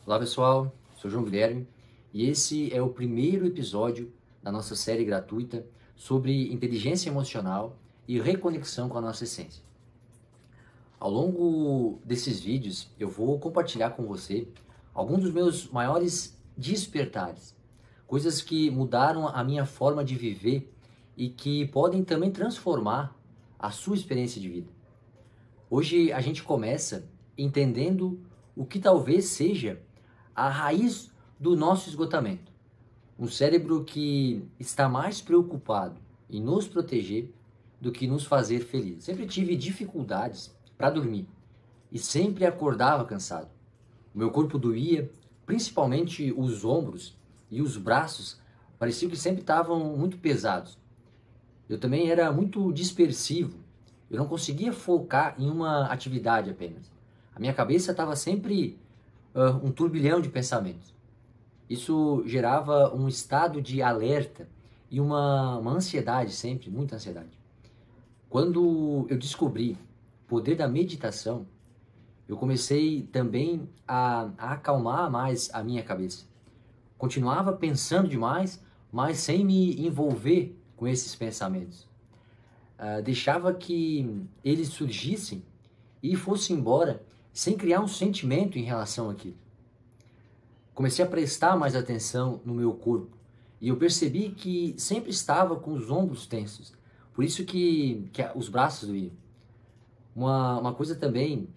Olá pessoal, sou João Guilherme e esse é o primeiro episódio da nossa série gratuita sobre inteligência emocional e reconexão com a nossa essência. Ao longo desses vídeos eu vou compartilhar com você alguns dos meus maiores despertares, coisas que mudaram a minha forma de viver e que podem também transformar a sua experiência de vida. Hoje a gente começa entendendo o que talvez seja a raiz do nosso esgotamento. Um cérebro que está mais preocupado em nos proteger do que nos fazer felizes. Sempre tive dificuldades para dormir e sempre acordava cansado. O meu corpo doía, principalmente os ombros e os braços, pareciam que sempre estavam muito pesados. Eu também era muito dispersivo. Eu não conseguia focar em uma atividade apenas. A minha cabeça estava sempre um turbilhão de pensamentos. Isso gerava um estado de alerta e uma ansiedade sempre, muita ansiedade. Quando eu descobri o poder da meditação, eu comecei também a acalmar mais a minha cabeça. Continuava pensando demais, mas sem me envolver com esses pensamentos. Deixava que eles surgissem e fossem embora sem criar um sentimento em relação àquilo. Comecei a prestar mais atenção no meu corpo e eu percebi que sempre estava com os ombros tensos, por isso que os braços doíam. Uma coisa também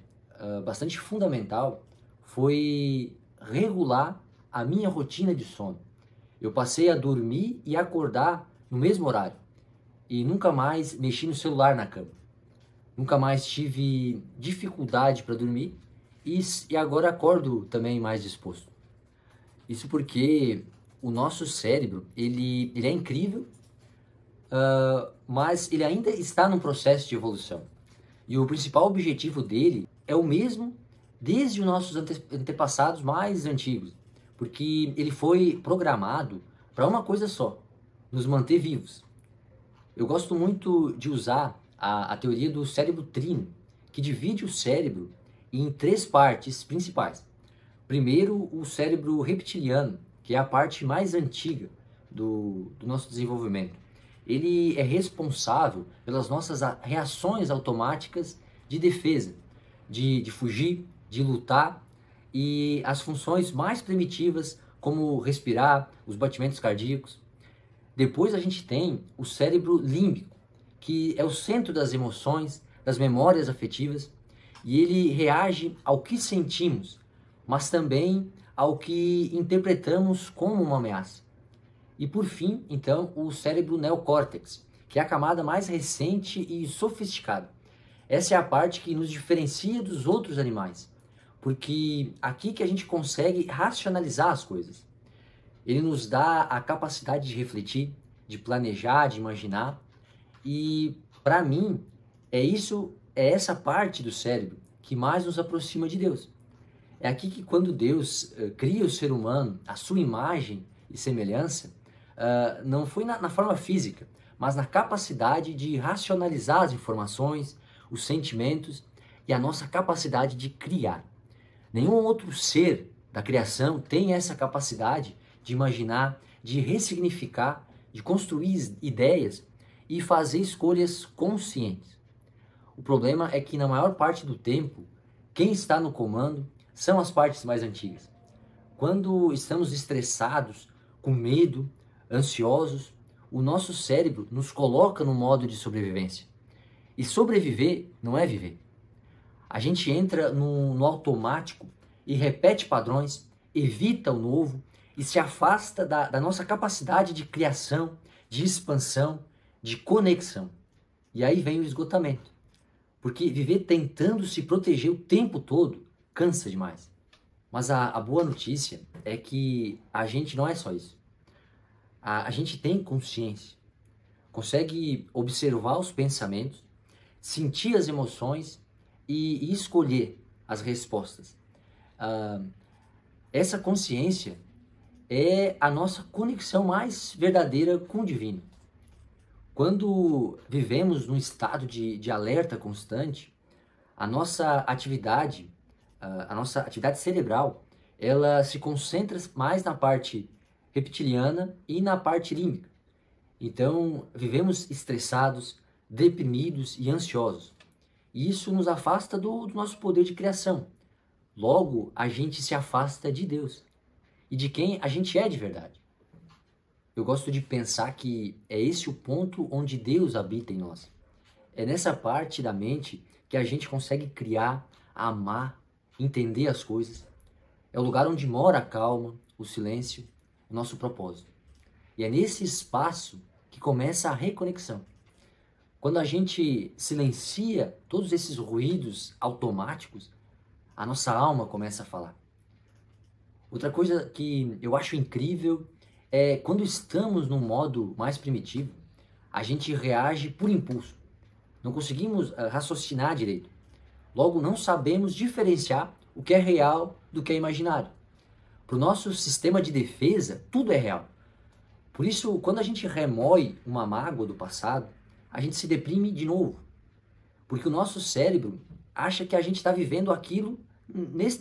bastante fundamental foi regular a minha rotina de sono. Eu passei a dormir e acordar no mesmo horário e nunca mais mexi no celular na cama. Nunca mais tive dificuldade para dormir e agora acordo também mais disposto. Isso porque o nosso cérebro ele é incrível, mas ele ainda está num processo de evolução. E o principal objetivo dele é o mesmo desde os nossos antepassados mais antigos, porque ele foi programado para uma coisa só: nos manter vivos. Eu gosto muito de usar a teoria do cérebro trino, que divide o cérebro em três partes principais. Primeiro, o cérebro reptiliano, que é a parte mais antiga do nosso desenvolvimento. Ele é responsável pelas nossas reações automáticas de defesa, de fugir, de lutar, e as funções mais primitivas, como respirar, os batimentos cardíacos. Depois a gente tem o cérebro límbico, que é o centro das emoções, das memórias afetivas, e ele reage ao que sentimos, mas também ao que interpretamos como uma ameaça. E por fim, então, o cérebro neocórtex, que é a camada mais recente e sofisticada. Essa é a parte que nos diferencia dos outros animais, porque aqui que a gente consegue racionalizar as coisas. Ele nos dá a capacidade de refletir, de planejar, de imaginar. E para mim, é essa parte do cérebro que mais nos aproxima de Deus. É aqui que quando Deus cria o ser humano, a sua imagem e semelhança, não foi na forma física, mas na capacidade de racionalizar as informações, os sentimentos e a nossa capacidade de criar. Nenhum outro ser da criação tem essa capacidade de imaginar, de ressignificar, de construir ideias e fazer escolhas conscientes. O problema é que na maior parte do tempo, quem está no comando são as partes mais antigas. Quando estamos estressados, com medo, ansiosos, o nosso cérebro nos coloca no modo de sobrevivência. E sobreviver não é viver. A gente entra no automático e repete padrões, evita o novo e se afasta da nossa capacidade de criação, de expansão, de conexão. E aí vem o esgotamento. Porque viver tentando se proteger o tempo todo cansa demais. Mas a boa notícia é que a gente não é só isso. A gente tem consciência. Consegue observar os pensamentos, sentir as emoções e escolher as respostas. Essa consciência é a nossa conexão mais verdadeira com o divino. Quando vivemos num estado de alerta constante, a nossa atividade cerebral, ela se concentra mais na parte reptiliana e na parte límbica. Então, vivemos estressados, deprimidos e ansiosos. E isso nos afasta do nosso poder de criação. Logo, a gente se afasta de Deus e de quem a gente é de verdade. Eu gosto de pensar que é esse o ponto onde Deus habita em nós. É nessa parte da mente que a gente consegue criar, amar, entender as coisas. É o lugar onde mora a calma, o silêncio, o nosso propósito. E é nesse espaço que começa a reconexão. Quando a gente silencia todos esses ruídos automáticos, a nossa alma começa a falar. Outra coisa que eu acho incrível é quando estamos num modo mais primitivo, a gente reage por impulso. Não conseguimos raciocinar direito. Logo, não sabemos diferenciar o que é real do que é imaginário. Para o nosso sistema de defesa, tudo é real. Por isso, quando a gente remói uma mágoa do passado, a gente se deprime de novo. Porque o nosso cérebro acha que a gente está vivendo aquilo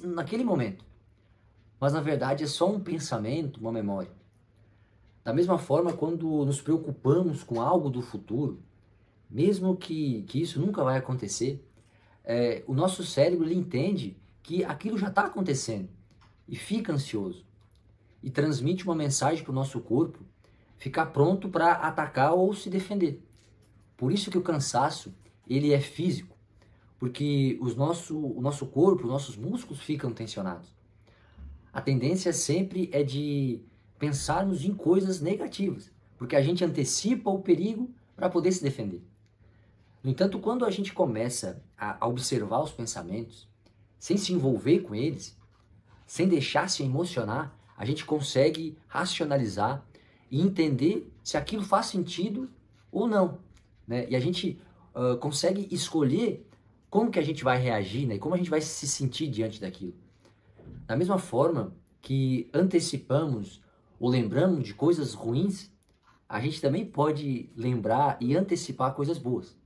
naquele momento. Mas na verdade é só um pensamento, uma memória. Da mesma forma, quando nos preocupamos com algo do futuro, mesmo que isso nunca vai acontecer, o nosso cérebro ele entende que aquilo já está acontecendo e fica ansioso. E transmite uma mensagem para o nosso corpo ficar pronto para atacar ou se defender. Por isso que o cansaço ele é físico, porque o nosso corpo, os nossos músculos ficam tensionados. A tendência sempre é de pensarmos em coisas negativas, porque a gente antecipa o perigo para poder se defender. No entanto, quando a gente começa a observar os pensamentos, sem se envolver com eles, sem deixar se emocionar, a gente consegue racionalizar e entender se aquilo faz sentido ou não, né? E a gente consegue escolher como que a gente vai reagir, né? E como a gente vai se sentir diante daquilo. Da mesma forma que antecipamos ou lembramos de coisas ruins, a gente também pode lembrar e antecipar coisas boas.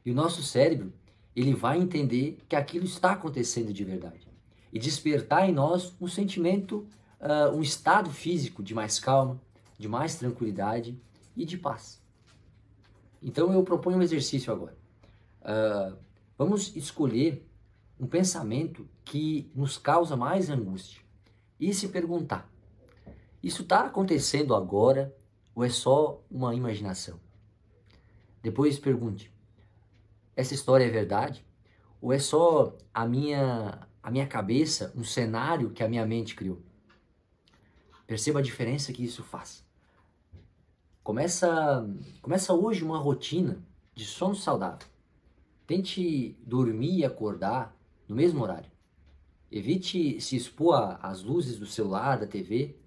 E o nosso cérebro, ele vai entender que aquilo está acontecendo de verdade. E despertar em nós um sentimento, um estado físico de mais calma, de mais tranquilidade e de paz. Então eu proponho um exercício agora. Vamos escolher um pensamento que nos causa mais angústia e se perguntar: isso está acontecendo agora ou é só uma imaginação? Depois pergunte: essa história é verdade ou é só a minha cabeça, um cenário que a minha mente criou? Perceba a diferença que isso faz. Começa hoje uma rotina de sono saudável. Tente dormir e acordar no mesmo horário. Evite se expor às luzes do celular, da TV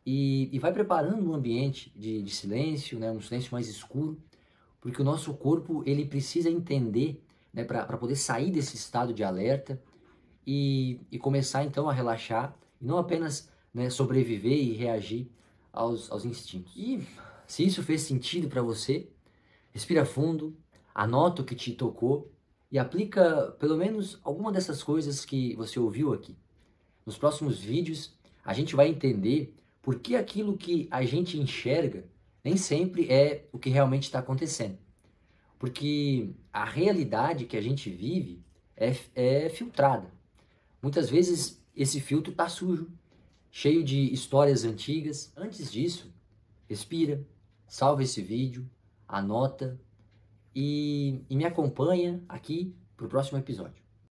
e vai preparando um ambiente de silêncio, né, um silêncio mais escuro, porque o nosso corpo ele precisa entender, né, para poder sair desse estado de alerta e começar então a relaxar e não apenas, né, sobreviver e reagir aos instintos. E se isso fez sentido para você, respira fundo, anota o que te tocou e aplica pelo menos alguma dessas coisas que você ouviu aqui. Nos próximos vídeos, a gente vai entender por que aquilo que a gente enxerga nem sempre é o que realmente está acontecendo. Porque a realidade que a gente vive é filtrada. Muitas vezes esse filtro está sujo, cheio de histórias antigas. Antes disso, respira, salva esse vídeo, anota e me acompanha aqui para o próximo episódio.